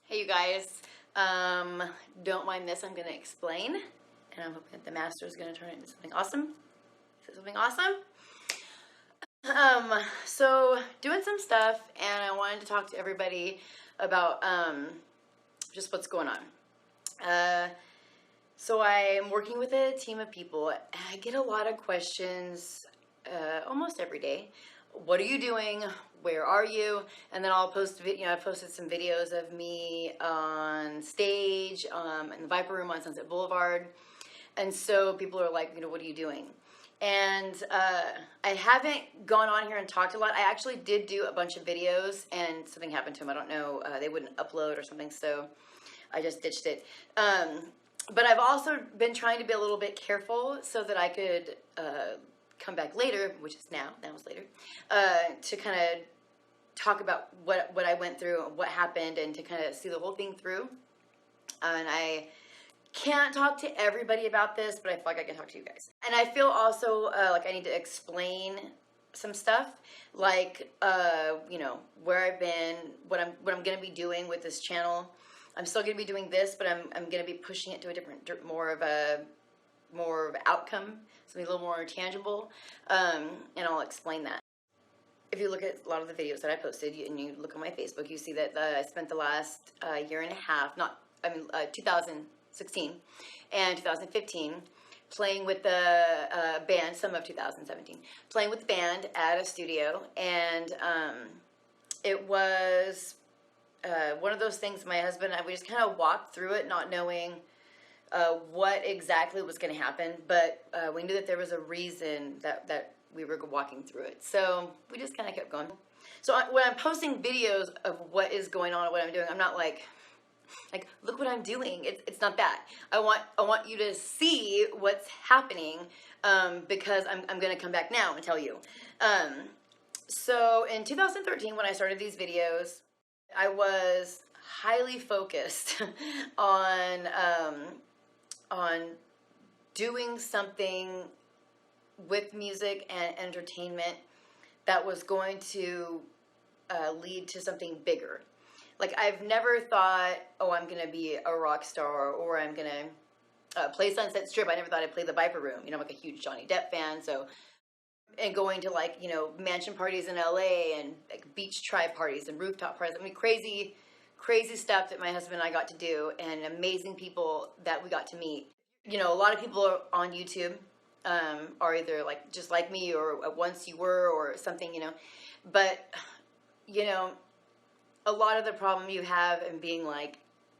Hey you guys, don't mind this, I'm gonna explain, and I'm hoping that the master is gonna turn it into something awesome. Is it something awesome? So doing some stuff, and I wanted to talk to everybody about, just what's going on. So I'm working with a team of people, and I get a lot of questions, almost every day. What are you doing? Where are you? And then I'll post, I posted some videos of me on stage, in the Viper Room on Sunset Boulevard. And so people are like, what are you doing? And I haven't gone on here and talked a lot. I actually did do a bunch of videos, and something happened to them. I don't know. They wouldn't upload or something, so I just ditched it. But I've also been trying to be a little bit careful so that I could come back later, which is now is later, to kind of talk about what I went through, what happened, and to kind of see the whole thing through. And I can't talk to everybody about this, but I feel like I can talk to you guys. And I feel also like I need to explain some stuff, like where I've been, what I'm going to be doing with this channel. I'm still going to be doing this, but I'm going to be pushing it to a different, more of outcome, something a little more tangible, and I'll explain that. If you look at a lot of the videos that I posted, and you look on my Facebook, you see that I spent the last year and a half, 2016 and 2015, playing with the band, some of 2017, playing with the band at a studio, and it was one of those things. My husband and I, we just kind of walked through it, not knowing what exactly was going to happen, but we knew that there was a reason that we were walking through it. So we just kind of kept going. So when I'm posting videos of what is going on and what I'm doing, I'm not like look what I'm doing. It's not that. I want you to see what's happening, because I'm going to come back now and tell you. So in 2013, when I started these videos, I was highly focused on doing something with music and entertainment that was going to lead to something bigger. Like, I've never thought, oh, I'm going to be a rock star, or I'm going to play Sunset Strip. I never thought I'd play the Viper Room. I'm like a huge Johnny Depp fan, so, and going to mansion parties in LA and like beach tribe parties and rooftop parties. I mean, crazy stuff that my husband and I got to do, and amazing people that we got to meet. A lot of people on YouTube are either just like me, or once you were, or something, but a lot of the problem you have in being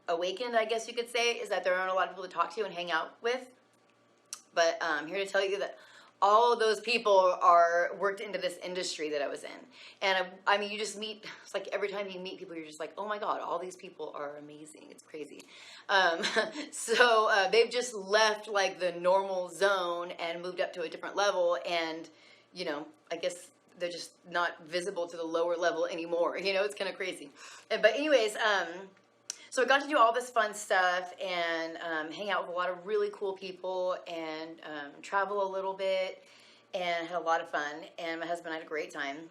awakened, I guess you could say, is that there aren't a lot of people to talk to and hang out with. But I'm here to tell you that all of those people are worked into this industry that I was in. And I mean, you just meet, it's like every time you meet people, you're just like, oh my God, all these people are amazing. It's crazy. So they've just left the normal zone and moved up to a different level. And, I guess they're just not visible to the lower level anymore. It's kind of crazy. But anyways, so I got to do all this fun stuff and hang out with a lot of really cool people and travel a little bit, and had a lot of fun. And my husband had a great time.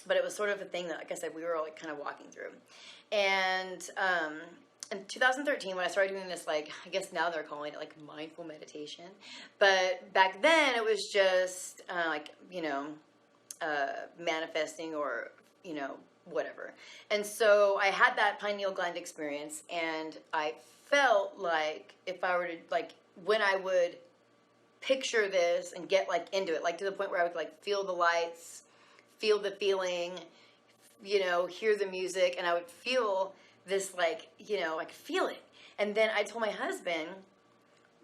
But it was sort of a thing that, like I said, we were all kind of walking through. And in 2013, when I started doing this, I guess now they're calling it mindful meditation. But back then it was just manifesting, or whatever. And so I had that pineal gland experience, and I felt like if I were to when I would picture this and get into it, to the point where I would feel the lights, feel the feeling, hear the music, and I would feel this I could feel it. And then I told my husband,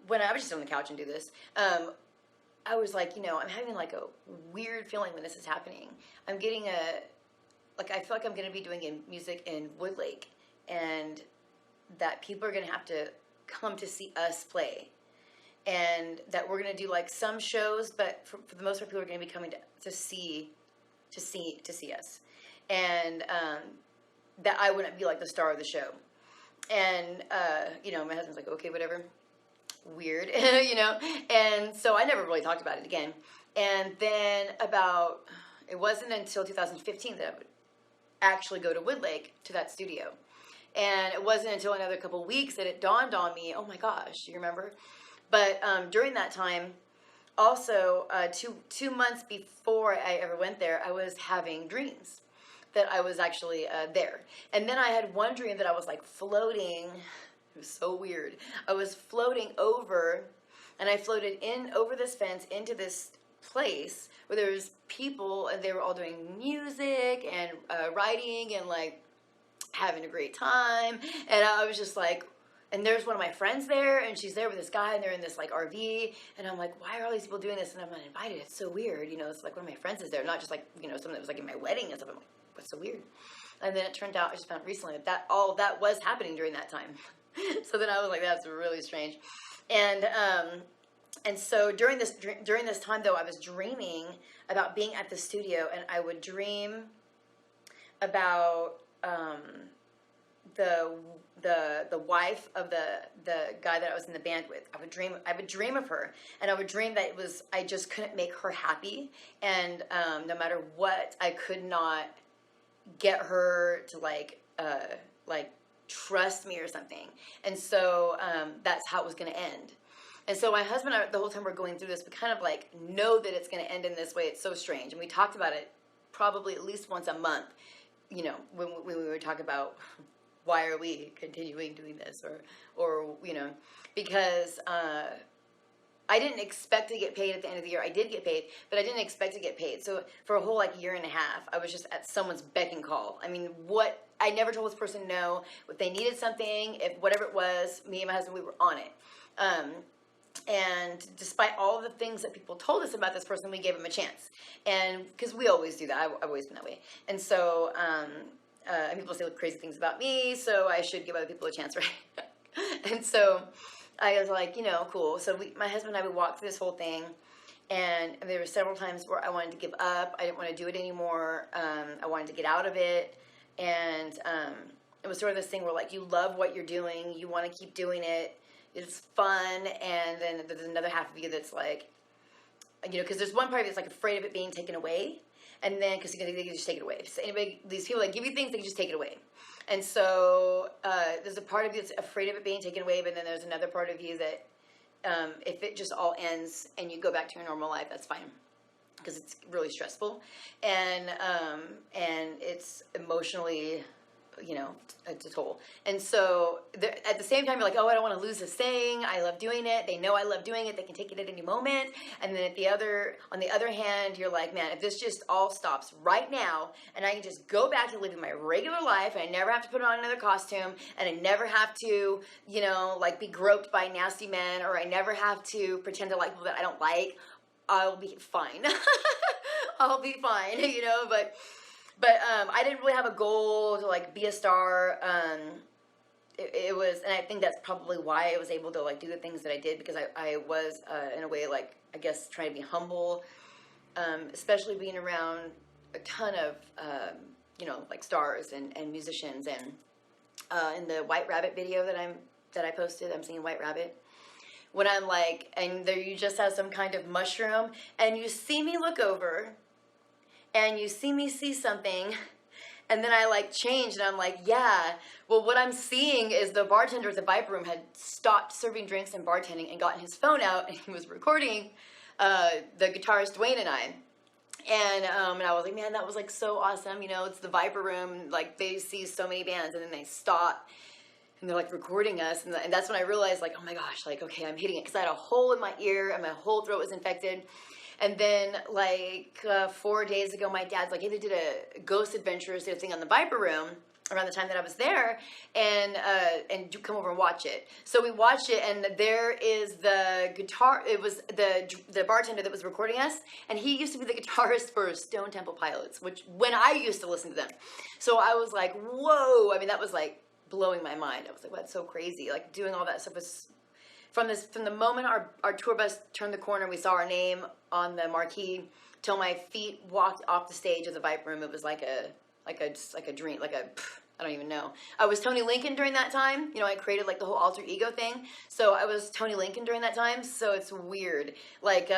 when I was just on the couch and do this, I was like, I'm having a weird feeling when this is happening. I'm getting I feel like I'm going to be doing music in Woodlake, and that people are going to have to come to see us play, and that we're going to do some shows, but for the most part, people are going to be coming to see us, and that I wouldn't be the star of the show. And my husband's like, okay, whatever. Weird, and so I never really talked about it again. And then it wasn't until 2015 that I would actually go to Woodlake to that studio. And it wasn't until another couple weeks that it dawned on me, oh my gosh, do you remember? But during that time, also, 2 months before I ever went there, I was having dreams that I was actually there. And then I had one dream that I was like floating. It was so weird. I was floating over, and I floated in over this fence into this place where there was people, and they were all doing music and writing and like having a great time. And I was just like, and there's one of my friends there, and she's there with this guy, and they're in this like RV, and I'm like, why are all these people doing this? And I'm not invited. It's so weird, you know. It's like one of my friends is there, not just like, you know, someone that was like in my wedding and stuff. I'm like, what's so weird? And then it turned out, I just found recently that all of that was happening during that time. So then I was like, that's really strange. And so during this time though, I was dreaming about being at the studio, and I would dream about the wife of the guy that I was in the band with. I would dream of her, and I would dream that it was, I just couldn't make her happy, and no matter what, I could not get her to like trust me or something. And so that's how it was going to end. And so my husband and I, the whole time we're going through this, we kind of like know that it's going to end in this way. It's so strange. And we talked about it probably at least once a month, you know, when we would talk about why are we continuing doing this, or you know, because I didn't expect to get paid at the end of the year. I did get paid, but I didn't expect to get paid. So for a whole like year and a half, I was just at someone's beck and call. I mean, I never told this person no. If they needed something, if whatever it was, me and my husband, we were on it. And despite all the things that people told us about this person, we gave him a chance. And because we always do that. I've always been that way. And so, and people say crazy things about me, so I should give other people a chance, right? And so I was like, you know, cool. So my husband and I would walk through this whole thing, and there were several times where I wanted to give up. I didn't want to do it anymore. I wanted to get out of it. And it was sort of this thing where like you love what you're doing, you want to keep doing it, it's fun, and then there's another half of you that's like, you know, because there's one part of you that's like afraid of it being taken away, and then because they can just take it away. So anybody, these people that give you things, they can just take it away. And so there's a part of you that's afraid of it being taken away, but then there's another part of you that if it just all ends and you go back to your normal life, that's fine, because it's really stressful, and it's emotionally, you know, it's a toll. And so at the same time, you're like, oh, I don't want to lose this thing. I love doing it. They know I love doing it. They can take it at any moment. And then on the other hand, you're like, man, if this just all stops right now, and I can just go back to living my regular life, and I never have to put on another costume, and I never have to, you know, like be groped by nasty men, or I never have to pretend to like people that I don't like, I'll be fine. I'll be fine, you know, but I didn't really have a goal to like be a star. It was, and I think that's probably why I was able to like do the things that I did, because I was in a way like, I guess, trying to be humble, especially being around a ton of you know, like stars and musicians. And in the White Rabbit video that I posted, I'm singing White Rabbit. When I'm like, and there you just have some kind of mushroom, and you see me look over, and you see me see something, and then I like changed, and I'm like, yeah, well, what I'm seeing is the bartender at the Viper Room had stopped serving drinks and bartending and gotten his phone out, and he was recording the guitarist Dwayne and I. And I was like, man, that was like so awesome. You know, it's the Viper Room, like they see so many bands, and then they stop, and they're like recording us, and that's when I realized, like, oh my gosh, like, okay, I'm hitting it, because I had a hole in my ear, and my whole throat was infected. And then, like, 4 days ago, my dad's like, hey, they did a Ghost Adventures, did a thing on the Viper Room around the time that I was there, and you come over and watch it. So we watched it, and there is the guitar, it was the bartender that was recording us, and he used to be the guitarist for Stone Temple Pilots, which, when I used to listen to them. So I was like, whoa, I mean, that was like blowing my mind. I was like, well, that's so crazy. Like, doing all that stuff was, from the moment our tour bus turned the corner, we saw our name on the marquee, till my feet walked off the stage of the Viper Room, it was like a dream, I don't even know. I was Tony Lincoln during that time. You know, I created like the whole alter ego thing. So I was Tony Lincoln during that time. So it's weird. Like,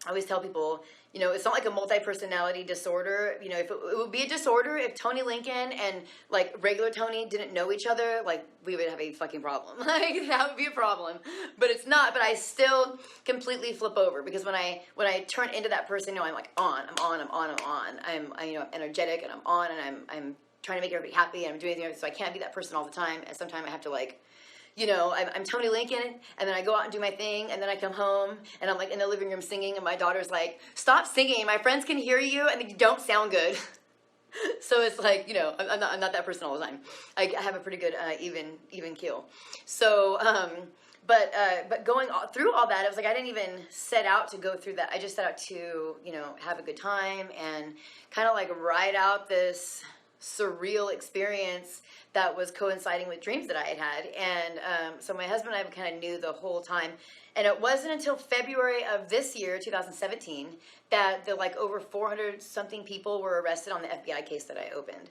I always tell people, you know, it's not like a multi-personality disorder. You know, if it would be a disorder if Tony Lincoln and like regular Tony didn't know each other, like we would have a fucking problem. Like that would be a problem. But it's not. But I still completely flip over because when I turn into that person, you know, I'm like I'm you know, energetic and I'm on and I'm trying to make everybody happy and I'm doing things, so I can't be that person all the time. And sometimes I have to like, you know, I'm Tony Lincoln, and then I go out and do my thing, and then I come home, and I'm like in the living room singing, and my daughter's like, stop singing, my friends can hear you, and you don't sound good. So it's like, you know, I'm not that person all the time. I have a pretty good even keel. So, but going through all that, it was like I didn't even set out to go through that. I just set out to, you know, have a good time and kind of like ride out this surreal experience that was coinciding with dreams that I had had. And so my husband and I kind of knew the whole time. And it wasn't until February of this year, 2017, that the like over 400 something people were arrested on the FBI case that I opened.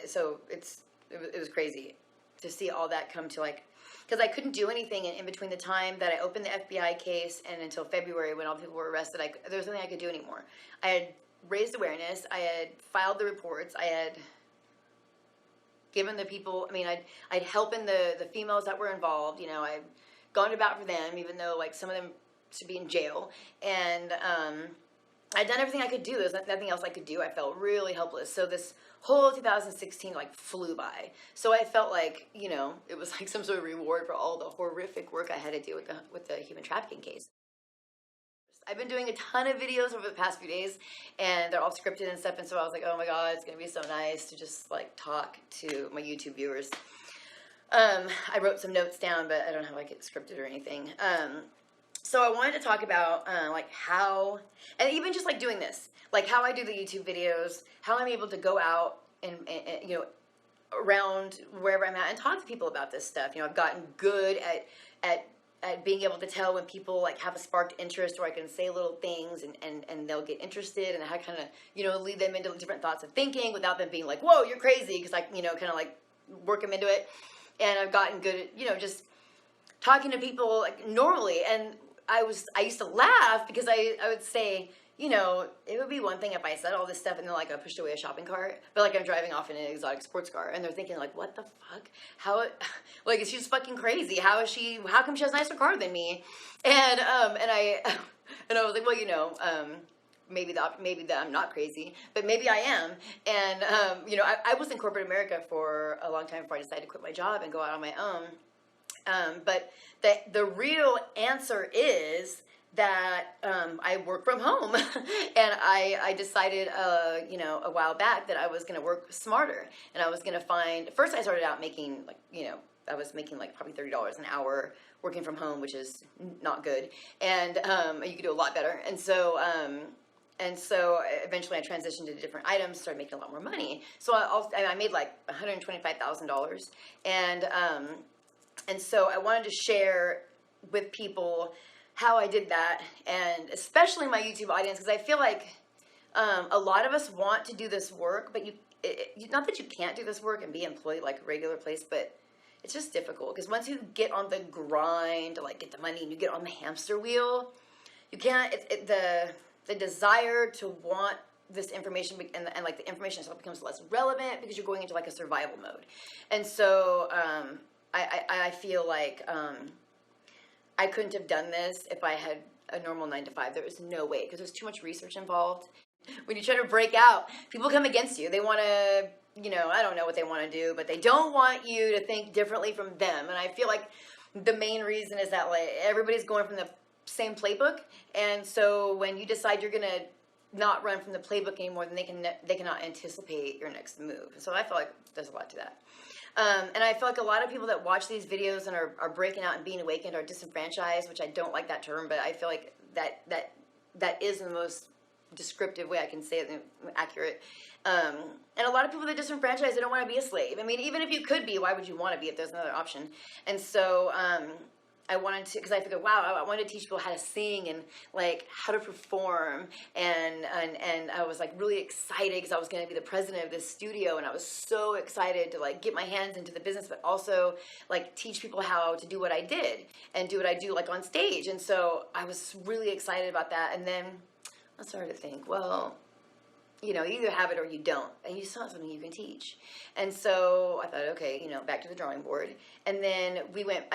So it was crazy to see all that come to like, because I couldn't do anything in between the time that I opened the FBI case and until February when all the people were arrested. There was nothing I could do anymore. I had raised awareness. I had filed the reports. I had given the people, I mean, I'd helping the females that were involved. You know, I'd gone about for them, even though like some of them should be in jail. And I'd done everything I could do. There's nothing else I could do. I felt really helpless. So this whole 2016 like flew by. So I felt like, you know, it was like some sort of reward for all the horrific work I had to do with the human trafficking case. I've been doing a ton of videos over the past few days, and they're all scripted and stuff, and so I was like, oh my god, it's going to be so nice to just, like, talk to my YouTube viewers. I wrote some notes down, but I don't have, like, it scripted or anything. So I wanted to talk about, like, how, and even just, like, doing this, like, how I do the YouTube videos, how I'm able to go out and you know, around wherever I'm at and talk to people about this stuff. You know, I've gotten good at being able to tell when people like have a sparked interest, or I can say little things and they'll get interested, and I kind of, you know, lead them into different thoughts of thinking without them being like, whoa, you're crazy, because I, you know, kind of like work them into it. And I've gotten good at, you know, just talking to people like normally. And I used to laugh because I would say, you know, it would be one thing if I said all this stuff and then like I pushed away a shopping cart, but like I'm driving off in an exotic sports car and they're thinking like, what the fuck? How, like, is she just fucking crazy? How come she has a nicer car than me? And I was like, well, you know, maybe that I'm not crazy, but maybe I am. And, you know, I was in corporate America for a long time before I decided to quit my job and go out on my own. But the real answer is that I work from home. And I decided, you know, a while back that I was going to work smarter. And I was going to find, first I started out making, like, you know, I was making like probably $30 an hour working from home, which is not good. And you could do a lot better. And so eventually I transitioned to different items, started making a lot more money. So I made like $125,000. And so I wanted to share with people how I did that, and especially my YouTube audience, because I feel like a lot of us want to do this work, but not that you can't do this work and be employed like a regular place, but it's just difficult, because once you get on the grind to like get the money and you get on the hamster wheel, you can't, the desire to want this information and like the information itself becomes less relevant because you're going into like a survival mode. And so I feel like I couldn't have done this if I had a normal 9-to-5. There was no way, because there's too much research involved. When you try to break out, people come against you. They want to, you know, I don't know what they want to do, but they don't want you to think differently from them. And I feel like the main reason is that like everybody's going from the same playbook, and so when you decide you're gonna not run from the playbook anymore, then they cannot anticipate your next move. So I feel like there's a lot to that. And I feel like a lot of people that watch these videos and are breaking out and being awakened are disenfranchised, which I don't like that term, but I feel like that is the most descriptive way I can say it, accurate. And a lot of people that disenfranchised, they don't want to be a slave. I mean, even if you could be, why would you want to be if there's another option? And so I wanted to, because I figured, wow, I wanted to teach people how to sing and like how to perform, and I was like really excited because I was going to be the president of this studio, and I was so excited to like get my hands into the business, but also like teach people how to do what I did and do what I do like on stage. And so I was really excited about that. And then I started to think, well, you know, you either have it or you don't, and you still have something you can teach. And so I thought, okay, you know, back to the drawing board. And then we went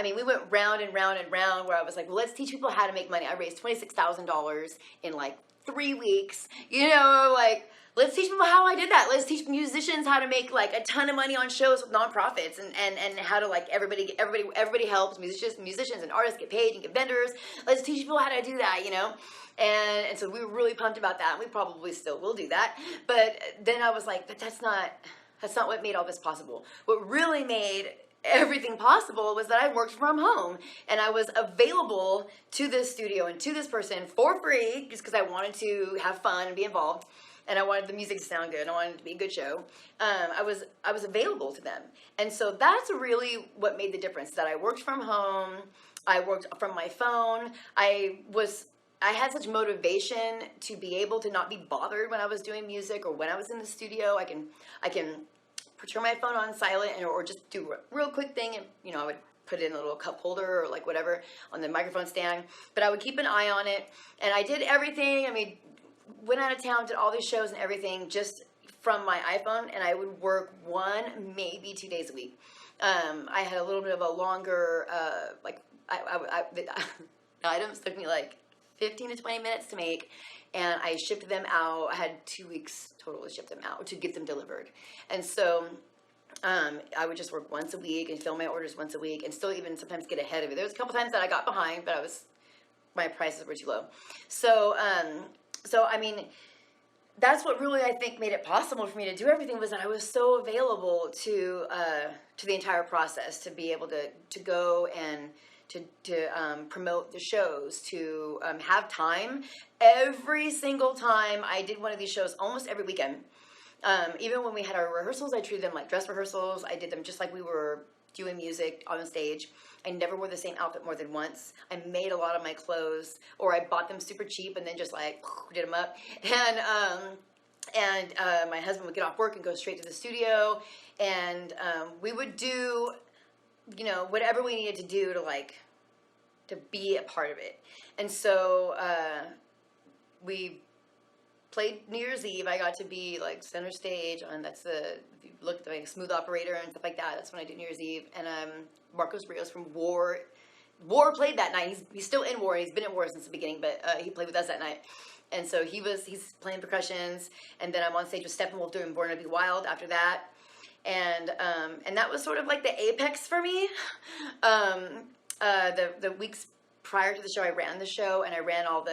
round and round and round where I was like, well, let's teach people how to make money. I raised $26,000 in like 3 weeks, you know, like, let's teach people how I did that. Let's teach musicians how to make like a ton of money on shows with nonprofits, and how to like everybody helps. Musicians and artists get paid and get vendors. Let's teach people how to do that, you know. And so we were really pumped about that. We probably still will do that. But then I was like, but that's not what made all this possible. What really made everything possible was that I worked from home, and I was available to this studio and to this person for free just because I wanted to have fun and be involved. And I wanted the music to sound good. I wanted it to be a good show. I was available to them. And so that's really what made the difference, that I worked from home. I worked from my phone. I had such motivation to be able to not be bothered when I was doing music or when I was in the studio. I can turn my phone on silent or just do a real quick thing, and you know, I would put it in a little cup holder or like whatever on the microphone stand. But I would keep an eye on it, and I did everything. I mean, went out of town, did all these shows and everything just from my iPhone, and I would work 1, maybe 2 days a week. I had a little bit of a longer, the items took me like 15 to 20 minutes to make, and I shipped them out. I had 2 weeks total to ship them out, to get them delivered. And so I would just work once a week and fill my orders once a week, and still even sometimes get ahead of it. There was a couple times that I got behind, but my prices were too low. So I mean, that's what really I think made it possible for me to do everything, was that I was so available to the entire process, to be able to go and to promote the shows, to have time. Every single time I did one of these shows, almost every weekend, even when we had our rehearsals, I treated them like dress rehearsals. I did them just like we were doing music on the stage. I never wore the same outfit more than once. I made a lot of my clothes, or I bought them super cheap and then just like did them up. And my husband would get off work and go straight to the studio, and we would do, you know, whatever we needed to do to be a part of it. And so we played New Year's Eve. I got to be like center stage on, if you look at like Smooth Operator and stuff like that, that's when I did New Year's Eve. And Marcos Rios from War played that night. He's still in War. He's been in War since the beginning, but he played with us that night. And so he's playing percussions, and then I'm on stage with Steppenwolf doing Born to Be Wild after that. And that was sort of like the apex for me. The weeks prior to the show, I ran the show, and I raised all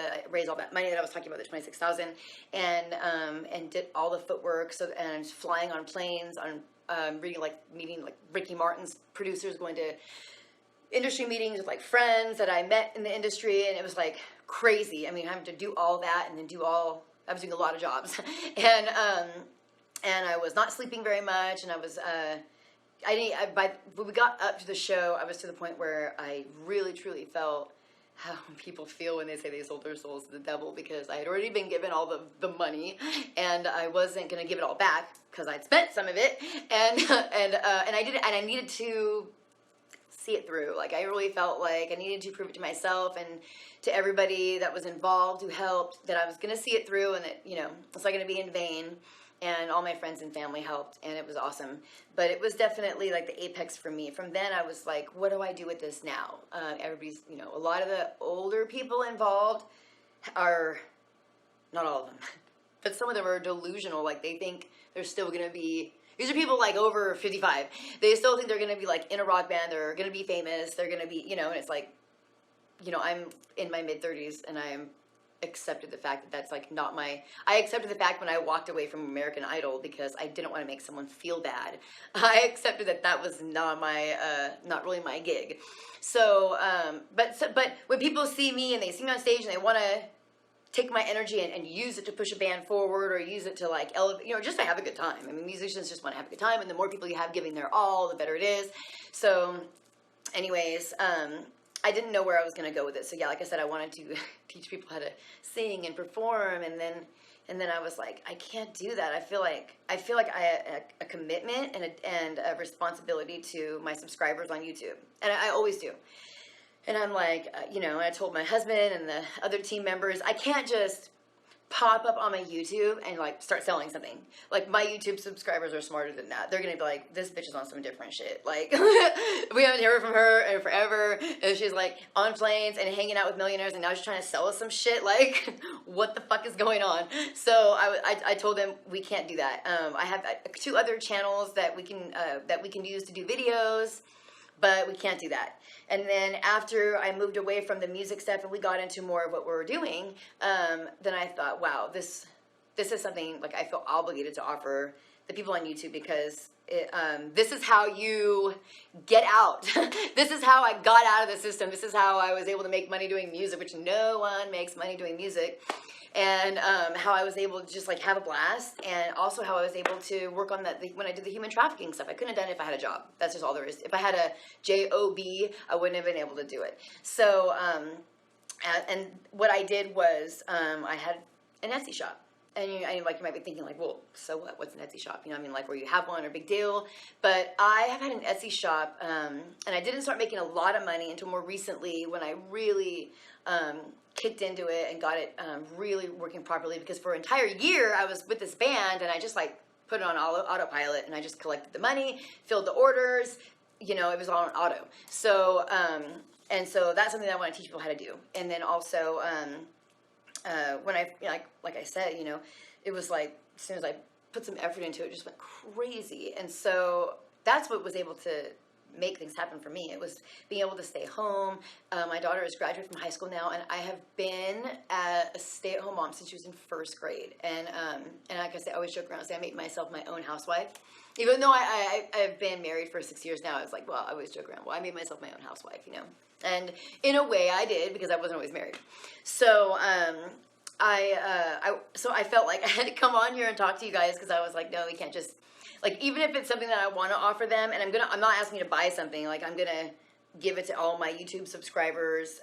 that money that I was talking about, the 26,000, and did all the footwork. So, and flying on planes, on meeting like Ricky Martin's producers, going to industry meetings with like friends that I met in the industry, and it was like crazy. I mean, having to do all that and then I was doing a lot of jobs, and I was not sleeping very much, and I was when we got up to the show, I was to the point where I really truly felt how people feel when they say they sold their souls to the devil, because I had already been given all the money, and I wasn't going to give it all back because I'd spent some of it, and I did it, and I needed to see it through. Like, I really felt like I needed to prove it to myself and to everybody that was involved who helped, that I was going to see it through, and that, you know, it's not going to be in vain. And all my friends and family helped, and it was awesome. But it was definitely like the apex for me. From then I was like, what do I do with this now? Everybody's, you know, a lot of the older people involved are, not all of them, but some of them are delusional. Like, they think they're still going to be, these are people like over 55. They still think they're going to be like in a rock band, they're going to be famous, they're going to be, you know, and it's like, you know, I'm in my mid-30s, and I'm accepted the fact that that's like not I accepted the fact when I walked away from American Idol, because I didn't want to make someone feel bad. I accepted that was not really my gig. So, but when people see me and they see me on stage and they want to take my energy and use it to push a band forward, or use it to like elevate, you know, just to have a good time. I mean, musicians just want to have a good time, and the more people you have giving their all, the better it is. So anyways, I didn't know where I was going to go with it. So yeah, like I said, I wanted to teach people how to sing and perform, and then I was like, I can't do that. I feel like I have a commitment and a responsibility to my subscribers on YouTube, and I always do. And I'm like, you know, and I told my husband and the other team members, I can't just pop up on my YouTube and like start selling something. Like, my YouTube subscribers are smarter than that. They're gonna be like, this bitch is on some different shit. Like, we haven't heard from her in forever, and she's like on planes and hanging out with millionaires, and now she's trying to sell us some shit. Like, what the fuck is going on? So I told them we can't do that. I have 2 other channels that we can use to do videos, but we can't do that. And then after I moved away from the music stuff and we got into more of what we were doing, then I thought, wow, this is something like I feel obligated to offer the people on YouTube, because this is how you get out. This is how I got out of the system. This is how I was able to make money doing music, which no one makes money doing music. And how I was able to just like have a blast, and also how I was able to work on that when I did the human trafficking stuff. I couldn't have done it if I had a job. That's just all there is. If I had a job, I wouldn't have been able to do it. So, and what I did was I had an Etsy shop. And you might be thinking like, well, so what? What's an Etsy shop? You know, I mean, like, where you have one or big deal. But I have had an Etsy shop, and I didn't start making a lot of money until more recently, when I really kicked into it and got it really working properly. Because for an entire year, I was with this band, and I just like put it on autopilot, and I just collected the money, filled the orders. You know, it was all on auto. So, and so that's something that I want to teach people how to do. And then also, when I, like I said, you know, it was like, as soon as I put some effort into it, it just went crazy. And so that's what was able to make things happen for me. It was being able to stay home. My daughter is graduating from high school now, and I have been a stay-at-home mom since she was in 1st grade. And like I say, I always joke around and say I made myself my own housewife. Even though I've been married for 6 years now, I was like, well, I always joke around, well, I made myself my own housewife, you know. And in a way I did, because I wasn't always married. So so I felt like I had to come on here and talk to you guys, because I was like, no, we can't just, like, even if it's something that I want to offer them, and I'm not asking you to buy something, like, I'm gonna give it to all my YouTube subscribers.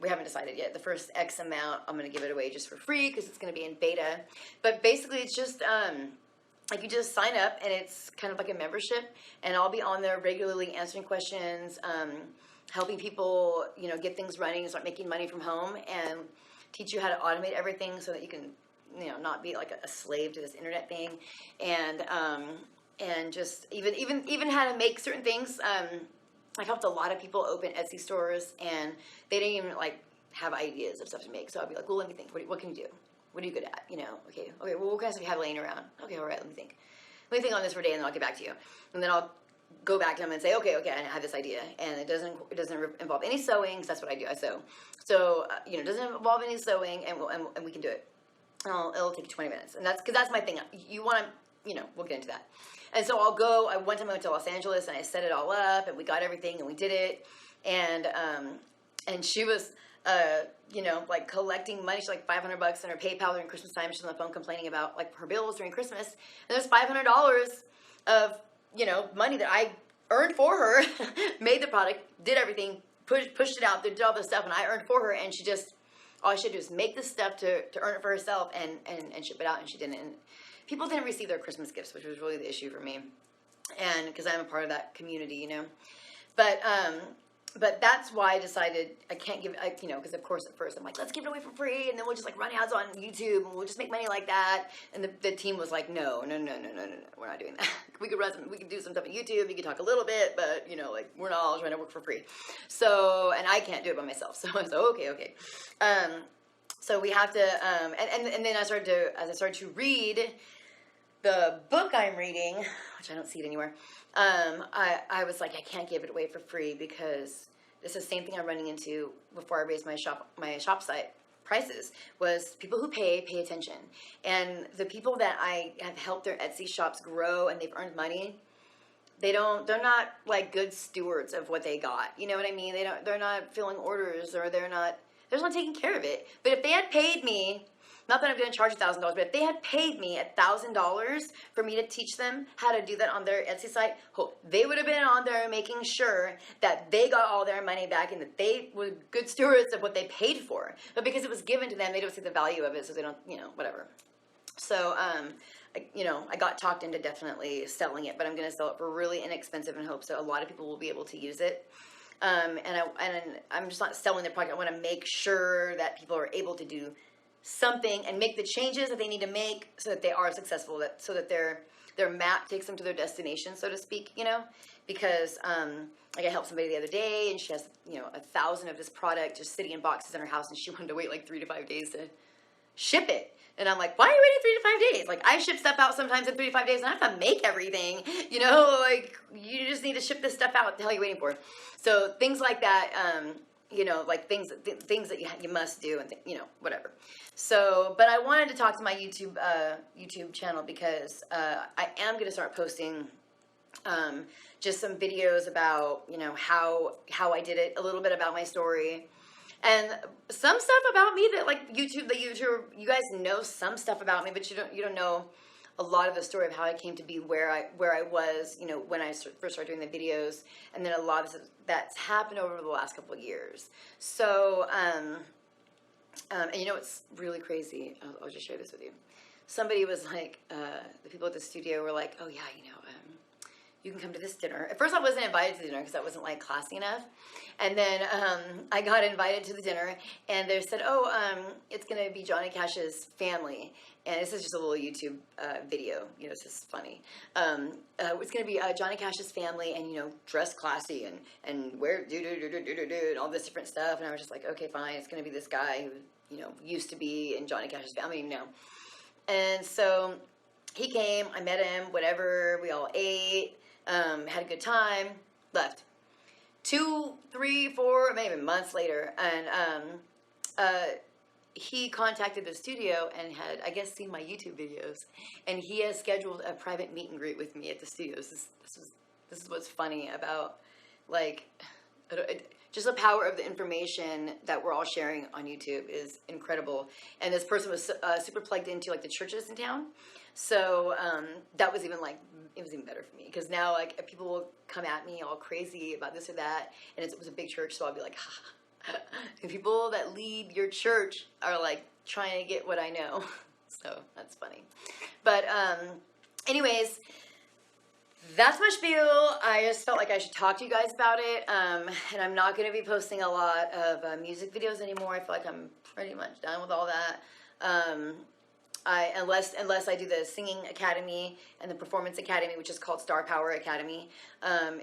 We haven't decided yet, the first X amount, I'm gonna give it away just for free, because it's gonna be in beta. But basically it's just like, you just sign up, and it's kind of like a membership, and I'll be on there regularly answering questions, helping people, you know, get things running and start making money from home, and teach you how to automate everything so that you can, you know, not be like a slave to this internet thing, and just even how to make certain things. I helped a lot of people open Etsy stores, and they didn't even like have ideas of stuff to make. So I'd be like, well, let me think. What can you do? What are you good at? You know, okay. Well, what kind of stuff you have laying around? Okay, all right, let me think. Let me think on this for a day, and then I'll get back to you. And then I'll go back to them and say, okay, I have this idea, and it doesn't involve any sewing, because that's what I do. I sew. So you know, it doesn't involve any sewing, and we can do it. It'll take you 20 minutes, and that's because that's my thing. You want to, you know, we'll get into that. And so I'll go. One time I went to Los Angeles, and I set it all up, and we got everything, and we did it, and she was, you know, like collecting money. She's like $500 in her PayPal during Christmas time. She's on the phone complaining about like her bills during Christmas, and there's $500 of, you know, money that I earned for her, made the product, did everything, pushed it out, did all this stuff, and I earned for her, and she just, all she should do is make this stuff to earn it for herself and ship it out, and she didn't. And people didn't receive their Christmas gifts, which was really the issue for me, and because I'm a part of that community, you know. But that's why I decided I can't give, you know, because of course at first I'm like, let's give it away for free, and then we'll just like run ads on YouTube, and we'll just make money like that. And the team was like, no, we're not doing that. We could do some stuff on YouTube, we could talk a little bit, but you know, like, we're not all trying to work for free. So, and I can't do it by myself. So I was like, okay. So we have to, and then as I started to read the book I'm reading, which I don't see it anywhere, I was like, I can't give it away for free, because this is the same thing I'm running into before I raised my shop site prices, was people who pay attention. And the people that I have helped their Etsy shops grow and they've earned money, they're not like good stewards of what they got. You know what I mean? They're not filling orders, or they're not taking care of it. But if they had paid me not that I'm going to charge $1,000, but if they had paid me $1,000 for me to teach them how to do that on their Etsy site, they would have been on there making sure that they got all their money back and that they were good stewards of what they paid for. But because it was given to them, they don't see the value of it, so they don't, whatever. So, I got talked into definitely selling it, but I'm going to sell it for really inexpensive in hopes that a lot of people will be able to use it. And I'm just not selling the product. I want to make sure that people are able to do something and make the changes that they need to make so that they are successful, so that their map takes them to their destination, so to speak, because like I helped somebody the other day and she has 1,000 of this product just sitting in boxes in her house and she wanted to wait like 3 to 5 days to ship it. And I'm like, why are you waiting 3 to 5 days? Like, I ship stuff out sometimes in 3 to 5 days and I have to make everything, like you just need to ship this stuff out. What the hell are you waiting for? So things like that, like things that you must do and whatever. So, but I wanted to talk to my YouTube channel because I am going to start posting just some videos about, how I did it, a little bit about my story, and some stuff about me that like YouTube, you guys know some stuff about me, but you don't know a lot of the story of how I came to be where I was, when I first started doing the videos, and then a lot of that's happened over the last couple of years. So, and it's really crazy. I'll just share this with you. Somebody was like, the people at the studio were like, oh yeah, you can come to this dinner. At first I wasn't invited to the dinner because I wasn't like classy enough. And then I got invited to the dinner and they said, it's going to be Johnny Cash's family. And this is just a little YouTube video. It's just funny. It's going to be Johnny Cash's family and, dress classy and wear and all this different stuff. And I was just like, okay, fine. It's going to be this guy who, used to be in Johnny Cash's family. And so he came, I met him, whatever. We all ate. Had a good time, left. 2, 3, 4, maybe months later, and he contacted the studio and had, I guess, seen my YouTube videos, and he has scheduled a private meet and greet with me at the studios. This is what's funny about, like, just the power of the information that we're all sharing on YouTube is incredible. And this person was super plugged into like the churches in town. So that was even like, it was even better for me because now like people will come at me all crazy about this or that, and it was a big church, so I'll be like, and people that lead your church are like trying to get what I know, so that's funny. But anyways, that's my spiel. I just felt like I should talk to you guys about it, and I'm not going to be posting a lot of music videos anymore. I feel like I'm pretty much done with all that. Unless I do the Singing Academy and the Performance Academy, which is called Star Power Academy, and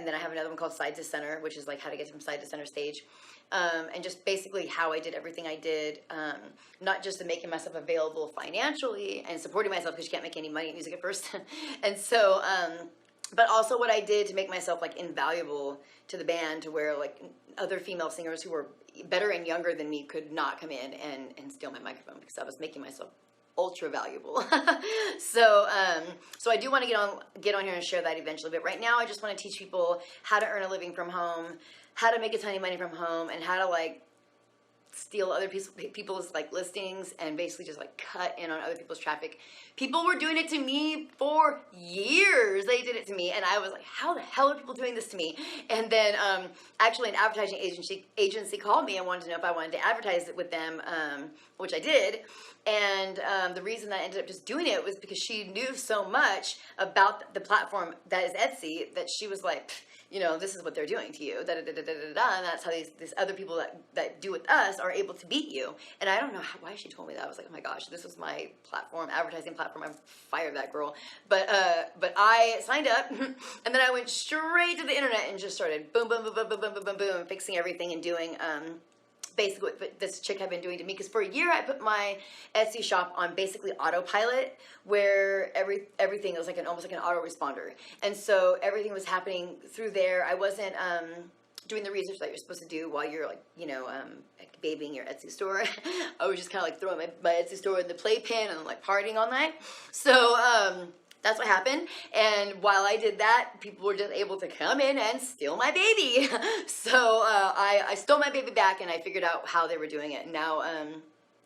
then I have another one called Side to Center, which is like how to get from side to center stage, and just basically how I did everything I did, not just in making myself available financially and supporting myself because you can't make any money in music at first, and so, but also what I did to make myself like invaluable to the band, to where like other female singers who were better and younger than me could not come in and steal my microphone because I was making myself ultra valuable. So I do want to get on here and share that eventually, but right now I just want to teach people how to earn a living from home, how to make a ton of money from home, and how to like steal other people's like listings and basically just like cut in on other people's traffic. People were doing it to me for years. They did it to me and I was like, how the hell are people doing this to me? And then actually an advertising agency called me and wanted to know if I wanted to advertise it with them, which I did. And the reason that I ended up just doing it was because she knew so much about the platform that is Etsy that she was like, this is what they're doing to you, and that's how these other people that do with us are able to beat you. And I don't know why she told me that. I was like, oh my gosh, this was my platform, advertising platform. I fired that girl. But I signed up, and then I went straight to the internet and just started boom, boom, boom, boom, boom, boom, boom, boom, boom, fixing everything and doing basically what this chick had been doing to me, because for a year I put my Etsy shop on basically autopilot, where everything was like almost like an autoresponder, and so everything was happening through there. I wasn't doing the research that you're supposed to do while you're like babying your Etsy store. I was just kind of like throwing my Etsy store in the playpen and like partying all night. So that's what happened. And while I did that, people were just able to come in and steal my baby. So I stole my baby back, and I figured out how they were doing it. And now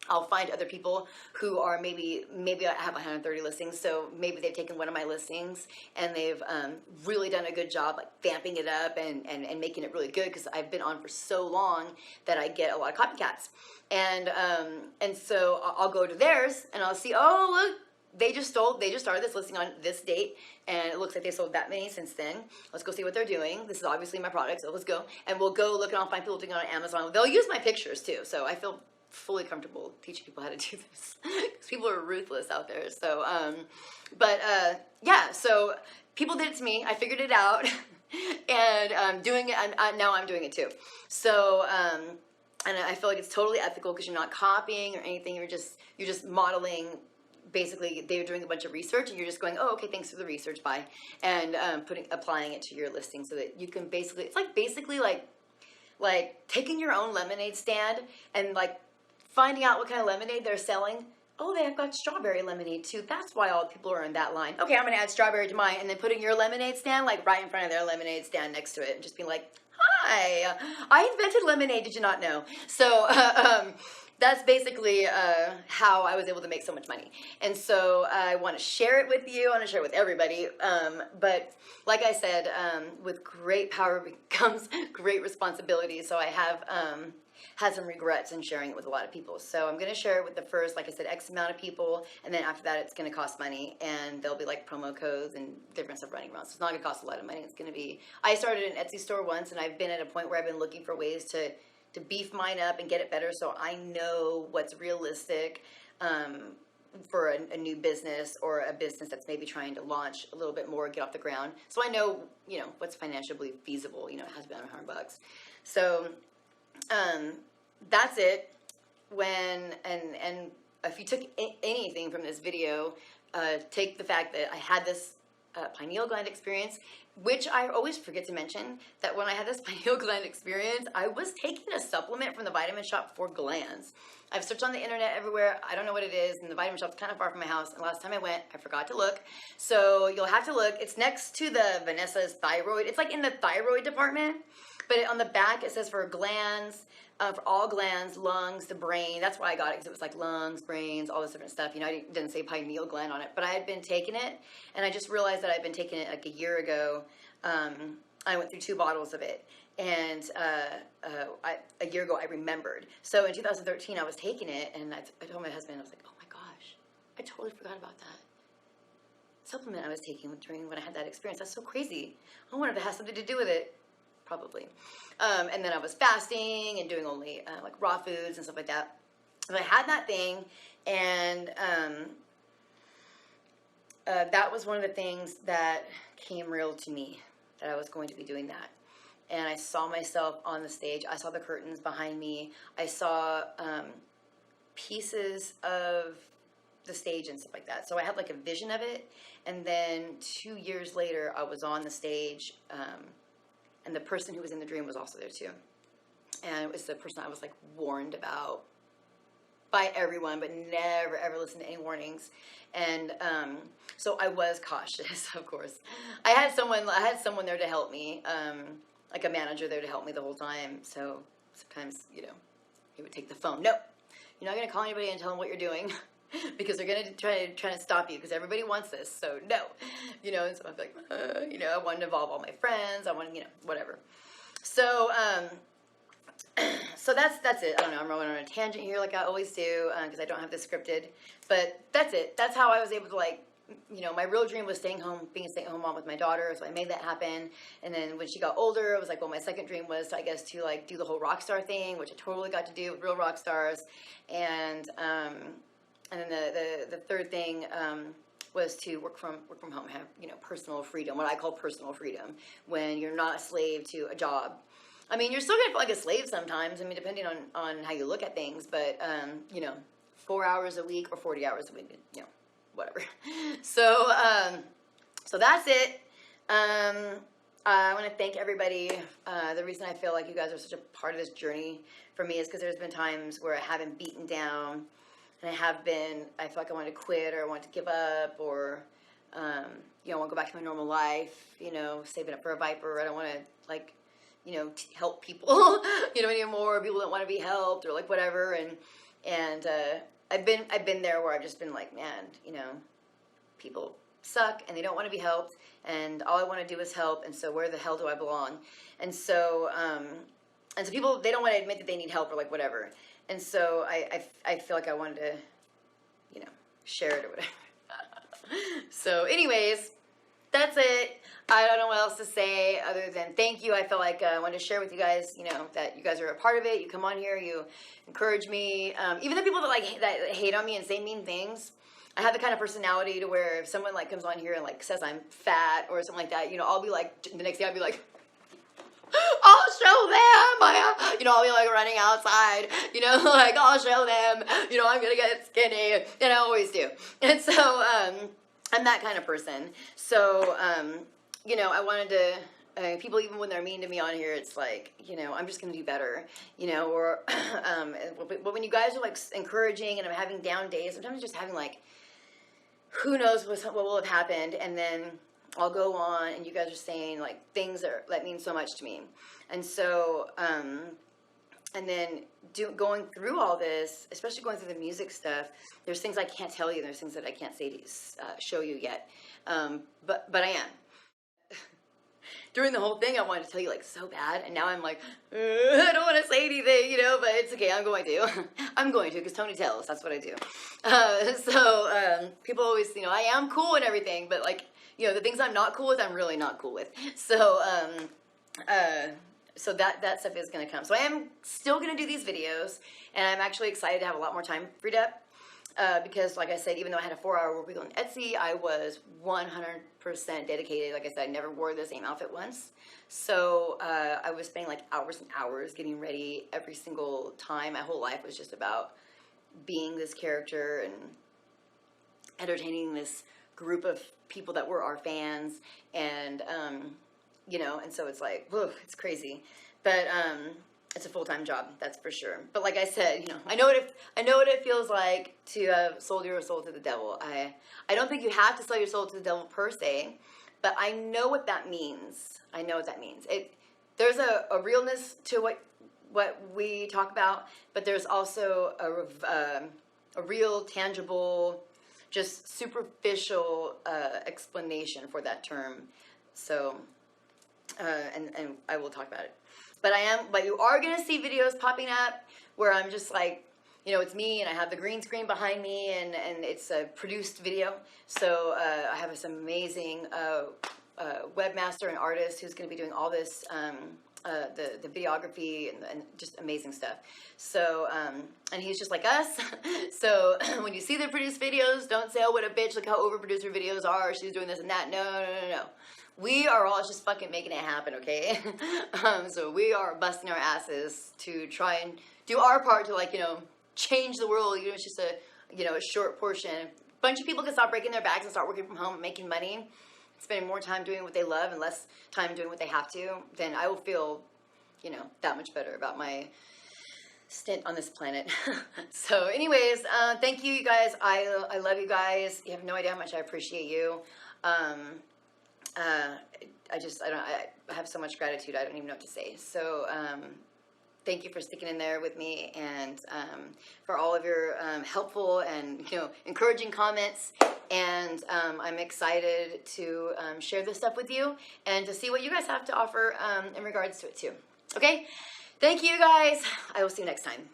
I'll find other people who are maybe I have 130 listings, so maybe they've taken one of my listings and they've really done a good job like vamping it up and making it really good, because I've been on for so long that I get a lot of copycats. And so I'll go to theirs and I'll see, oh look, they just started this listing on this date, and it looks like they sold that many since then. Let's go see what they're doing. This is obviously my product, so let's go. And we'll go look, and I'll find people doing it on Amazon. They'll use my pictures too, so I feel fully comfortable teaching people how to do this, because people are ruthless out there. So, yeah, so people did it to me. I figured it out, and doing it, and now I'm doing it too. So, and I feel like it's totally ethical, because you're not copying or anything. You're just modeling. Basically, they're doing a bunch of research, and you're just going, oh, okay, thanks for the research, bye, and applying it to your listing, so that you can basically, it's like basically like taking your own lemonade stand and like finding out what kind of lemonade they're selling. Oh, they've got strawberry lemonade too. That's why all the people are in that line. Okay, I'm gonna add strawberry to mine, and then putting your lemonade stand like right in front of their lemonade stand next to it, and just being like, hi, I invented lemonade, did you not know? So that's basically how I was able to make so much money. And so I want to share it with you. I want to share it with everybody. But like I said, with great power comes great responsibility. So I have had some regrets in sharing it with a lot of people. So I'm going to share it with the first, like I said, X amount of people. And then after that, it's going to cost money. And there'll be like promo codes and different stuff running around. So it's not going to cost a lot of money. It's going to be, I started an Etsy store once, and I've been at a point where I've been looking for ways to beef mine up and get it better, so I know what's realistic for a new business, or a business that's maybe trying to launch a little bit more, get off the ground. So I know, what's financially feasible. It has to be $100. So that's it. And if you took anything from this video, take the fact that I had this pineal gland experience, which I always forget to mention, that when I had this pineal gland experience, I was taking a supplement from the Vitamin Shop for glands. I've searched on the internet everywhere. I don't know what it is, and the Vitamin Shop's kind of far from my house. And last time I went, I forgot to look. So you'll have to look. It's next to the Vanessa's thyroid. It's like in the thyroid department, but on the back it says for glands. For all glands, lungs, the brain. That's why I got it, because it was like lungs, brains, all this different stuff. I didn't say pineal gland on it, but I had been taking it, and I just realized that I'd been taking it like a year ago. I went through 2 bottles of it, and a year ago I remembered. So in 2013 I was taking it, and I told my husband, I was like, oh my gosh, I totally forgot about that supplement I was taking when I had that experience. That's so crazy. I wonder if it has something to do with it. Probably. And then I was fasting and doing only like raw foods and stuff like that. So I had that thing, and that was one of the things that came real to me, that I was going to be doing that. And I saw myself on the stage. I saw the curtains behind me. I saw pieces of the stage and stuff like that. So I had like a vision of it. And then 2 years later, I was on the stage, and the person who was in the dream was also there too. And it was the person I was like warned about by everyone, but never ever listened to any warnings. And so I was cautious, of course. I had someone there to help me, like a manager there to help me the whole time. So sometimes, he would take the phone. No, you're not going to call anybody and tell them what you're doing. Because they're going to try to stop you, because everybody wants this, so no. And so I'm like, I wanted to involve all my friends, I wanted, whatever. So, so that's it. I don't know, I'm rolling on a tangent here like I always do, because I don't have this scripted, but that's it. That's how I was able to, my real dream was being a stay-at-home mom with my daughter, so I made that happen. And then when she got older, it was like, well, my second dream was, I guess, to do the whole rock star thing, which I totally got to do with real rock stars. And then the third thing was to work from home, have personal freedom, what I call personal freedom, when you're not a slave to a job. I mean, you're still gonna feel like a slave sometimes. I mean, depending on how you look at things, but 4 hours a week or 40 hours a week, whatever. So so that's it. I want to thank everybody. The reason I feel like you guys are such a part of this journey for me is because there's been times where I haven't beaten down. And I feel like I want to quit, or I want to give up, or, I want to go back to my normal life, saving up for a Viper. I don't want to, help people, anymore. People don't want to be helped, or whatever. And And I've been there where I've just been like, man, you know, people suck and they don't want to be helped, and all I want to do is help, and so where the hell do I belong? And so people, they don't want to admit that they need help or like whatever. And so I feel like I wanted to, you know, share it or whatever. So anyways, that's it. I don't know what else to say other than thank you. I felt like I wanted to share with you guys, you know, that you guys are a part of it. You come on here, you encourage me. Even the people that like that hate on me and say mean things, I have the kind of personality to where if someone like comes on here and like says I'm fat or something like that, you know, I'll be like, the next day I'll be like, I'll show them, you know, I'll be like running outside, you know, like I'll show them, you know, I'm gonna get skinny, and I always do. And so I'm that kind of person. So you know, I wanted to, people even when they're mean to me on here, it's like, you know, I'm just gonna do better, you know, or but when you guys are like encouraging and I'm having down days, sometimes I'm just having like, who knows what will have happened, and then I'll go on and you guys are saying like things that mean so much to me. And so and then going through all this, especially going through the music stuff, there's things I can't tell you, and there's things that I can't say to show you yet, but I am. During the whole thing, I wanted to tell you like so bad, and now I'm like, I don't want to say anything, you know, but it's okay, I'm going to. I'm going to, because Tony tells, that's what I do. People always, you know, I am cool and everything, but like, you know, the things I'm not cool with, I'm really not cool with. So, so that stuff is going to come. So I am still going to do these videos, and I'm actually excited to have a lot more time freed up. Because like I said, even though I had a 4-hour work week on Etsy, I was 100% dedicated. Like I said, I never wore the same outfit once. So I was spending like hours and hours getting ready every single time. My whole life was just about being this character and entertaining this group of people that were our fans. And, you know, and so it's like, whoa, it's crazy. But it's a full-time job, that's for sure. But like I said, you know, I know what it feels like to have sold your soul to the devil. I don't think you have to sell your soul to the devil per se, but I know what that means. I know what that means. There's a realness to what we talk about, but there's also a real, tangible, just superficial explanation for that term. So, and I will talk about it. But you are going to see videos popping up where I'm just like, you know, it's me and I have the green screen behind me, and it's a produced video. So I have some amazing webmaster and artist who's going to be doing all this, the videography and just amazing stuff. So, and he's just like us. So when you see the produced videos, don't say, oh, what a bitch, look how overproduced her videos are, she's doing this and that. No. We are all just fucking making it happen, okay? So we are busting our asses to try and do our part to, like, you know, change the world. You know, it's just a, you know, a short portion. A bunch of people can stop breaking their backs and start working from home and making money, spending more time doing what they love and less time doing what they have to, then I will feel, you know, that much better about my stint on this planet. So anyways, thank you, you guys. I love you guys. You have no idea how much I appreciate you. I have so much gratitude, I don't even know what to say. So, thank you for sticking in there with me, and for all of your helpful and, you know, encouraging comments. And I'm excited to share this stuff with you and to see what you guys have to offer in regards to it too. Okay? Thank you, guys. I will see you next time.